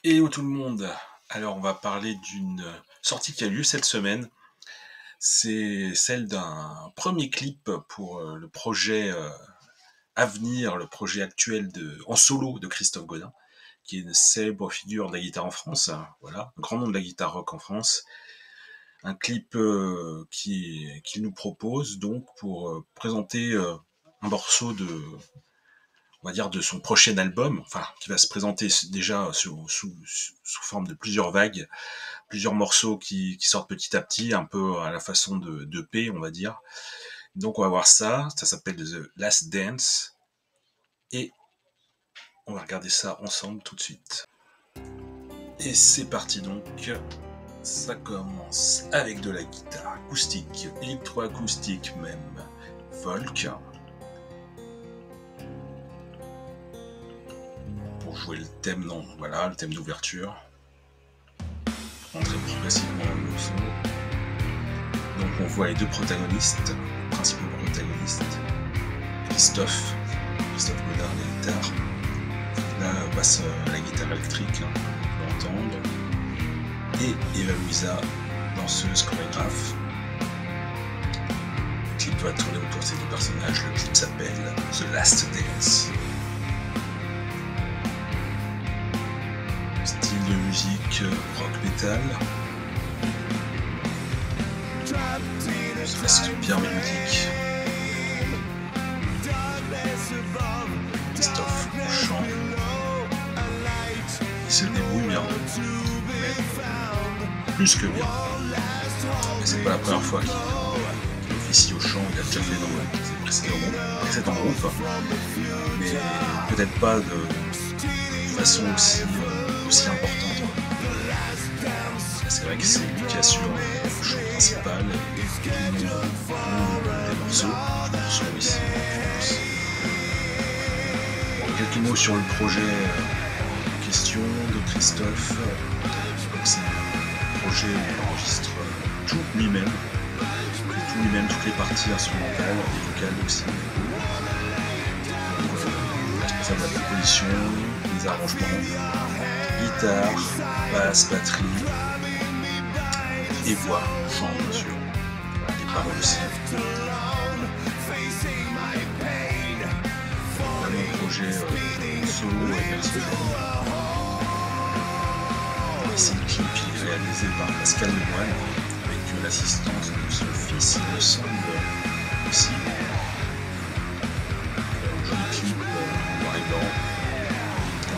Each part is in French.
Hello tout le monde. Alors on va parler d'une sortie qui a lieu cette semaine. C'est celle d'un premier clip pour le projet à venir, le projet actuel en solo de Christophe Godin, qui est une célèbre figure de la guitare en France. Voilà, un grand nom de la guitare rock en France. Un clip qu'il nous propose donc pour présenter un morceau on va dire, de son prochain album, enfin, qui va se présenter déjà sous forme de plusieurs vagues, plusieurs morceaux qui sortent petit à petit, un peu à la façon de P, on va dire. Donc on va voir ça s'appelle The Last Dance, et on va regarder ça ensemble tout de suite. Et c'est parti donc, ça commence avec de la guitare acoustique, électroacoustique même, folk, pour jouer le thème, voilà, le thème d'ouverture. Rentrer progressivement dans le morceau. Donc on voit les deux protagonistes, les principaux protagonistes, Christophe Godin à la guitare, là passe la guitare électrique, on peut entendre, et Eva Luisa, danseuse, chorégraphe. Le clip va tourner autour de ces deux personnages, le clip s'appelle The Last Dance. Style de musique rock metal, ça reste bien mélodique. Christophe au chant, il se débrouille bien, plus que bien. Mais c'est pas la première fois qu'il officie au chant, il a déjà fait dans ses précédents groupes, mais peut-être pas de façon aussi importante. C'est vrai que c'est lui qui assure le chant principal et des morceaux ici. Quelques mots sur le projet en question de Christophe. C'est un projet où il enregistre tout lui-même, toutes les parties instrumentales et vocales aussi. Responsable de la composition, des arrangements, guitare, basse, batterie et voix, chant bien sûr, voilà, les paroles aussi. Vraiment projet solo et personnel. Ici le clip il est réalisé par Pascal Lemoine avec l'assistance de son fils, il me semble aussi. Un joli clip noir et blanc.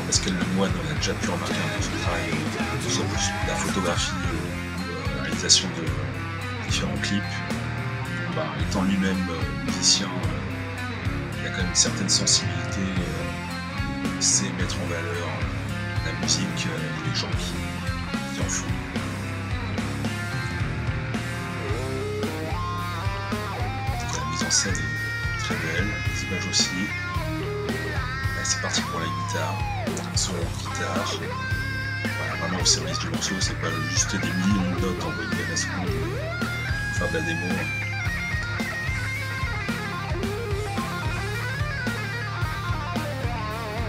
Pascal Lemoine, on a déjà pu remarquer un peu son travail sur la photographie, la réalisation de différents clips. Étant lui-même musicien, il a quand même une certaine sensibilité, il sait mettre en valeur la musique et les gens qui en font. La mise en scène est très belle, les images aussi. C'est parti pour la guitare, solo de guitare, voilà, vraiment au service du morceau, c'est pas juste des millions de notes envoyées à la seconde pour faire de la démo.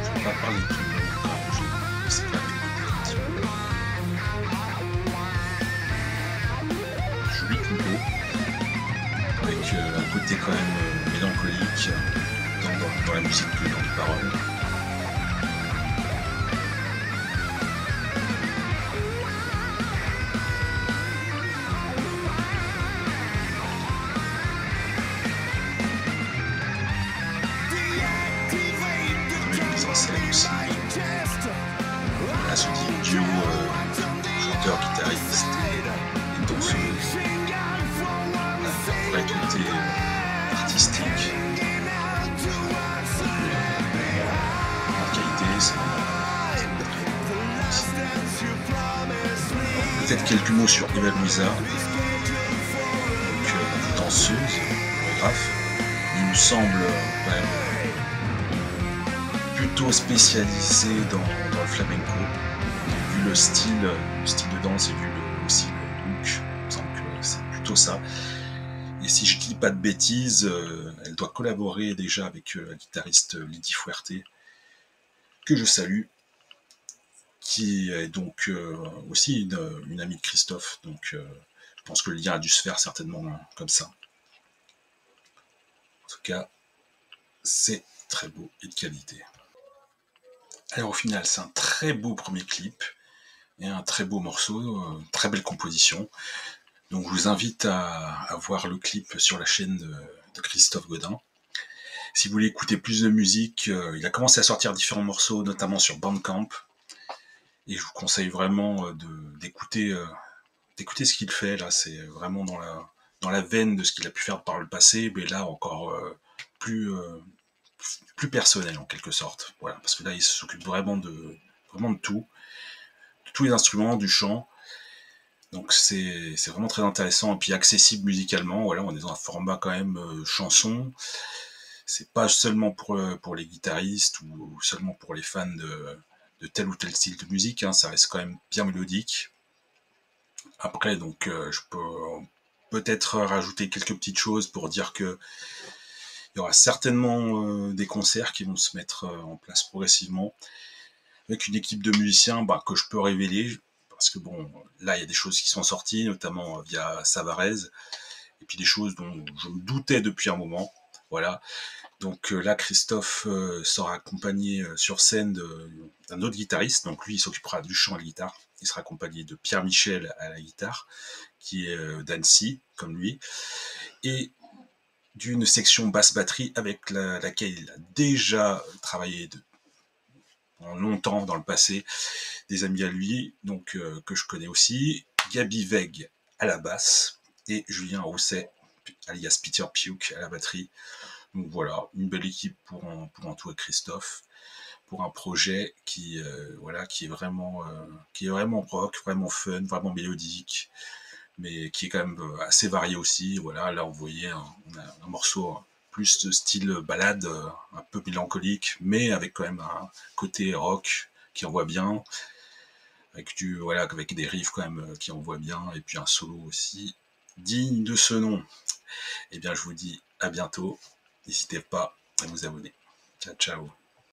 Je vais pas parler de tout le monde encore, je sais pas un petit peu. Joli compo, avec un côté quand même mélancolique dans la musique que dans les paroles. Aussi. Là, ce duo chanteur-guitariste et danseuse, la vraie qualité artistique, en qualité, c'est peut-être quelques mots sur Eva Luisa, donc danseuse, chorégraphe. Il me semble plutôt spécialisé dans le flamenco, vu le style de danse et vu aussi le look, il me semble que c'est plutôt ça. Et si je dis pas de bêtises, elle doit collaborer déjà avec la guitariste Lydie Fuerte, que je salue, qui est donc aussi une amie de Christophe. Donc je pense que le lien a dû se faire certainement comme ça. En tout cas, c'est très beau et de qualité. Alors au final, c'est un très beau premier clip et un très beau morceau, très belle composition. Donc je vous invite à voir le clip sur la chaîne de Christophe Godin. Si vous voulez écouter plus de musique, il a commencé à sortir différents morceaux, notamment sur Bandcamp. Et je vous conseille vraiment d'écouter ce qu'il fait. Là, c'est vraiment dans la veine de ce qu'il a pu faire par le passé, mais là encore plus, plus personnel en quelque sorte. Voilà, parce que là, il s'occupe vraiment de tout, de tous les instruments, du chant. Donc c'est vraiment très intéressant et puis accessible musicalement. Voilà, on est dans un format quand même chanson. C'est pas seulement pour les guitaristes ou seulement pour les fans de tel ou tel style de musique. Hein, ça reste quand même bien mélodique. Après, donc, je peux peut-être rajouter quelques petites choses pour dire que il y aura certainement des concerts qui vont se mettre en place progressivement avec une équipe de musiciens que je peux révéler parce que bon, là il y a des choses qui sont sorties, notamment via Savarez, et puis des choses dont je me doutais depuis un moment. Voilà. Donc là, Christophe sera accompagné sur scène d'un autre guitariste. Donc lui, il s'occupera du chant à la guitare. Il sera accompagné de Pierre Michel à la guitare, qui est d'Annecy, comme lui, et d'une section basse-batterie avec laquelle il a déjà travaillé en longtemps dans le passé, des amis à lui, donc que je connais aussi, Gabi Veg à la basse, et Julien Rousset, alias Peter Piuk, à la batterie. Donc voilà, une belle équipe pour entourer Christophe, pour un projet qui est vraiment rock, vraiment fun, vraiment mélodique, mais qui est quand même assez varié aussi. Voilà, là on voyait on a un morceau plus de style balade, un peu mélancolique, mais avec quand même un côté rock qui envoie bien, avec des riffs quand même qui envoient bien, et puis un solo aussi digne de ce nom. Eh bien, je vous dis à bientôt. N'hésitez pas à vous abonner. Ciao, ciao.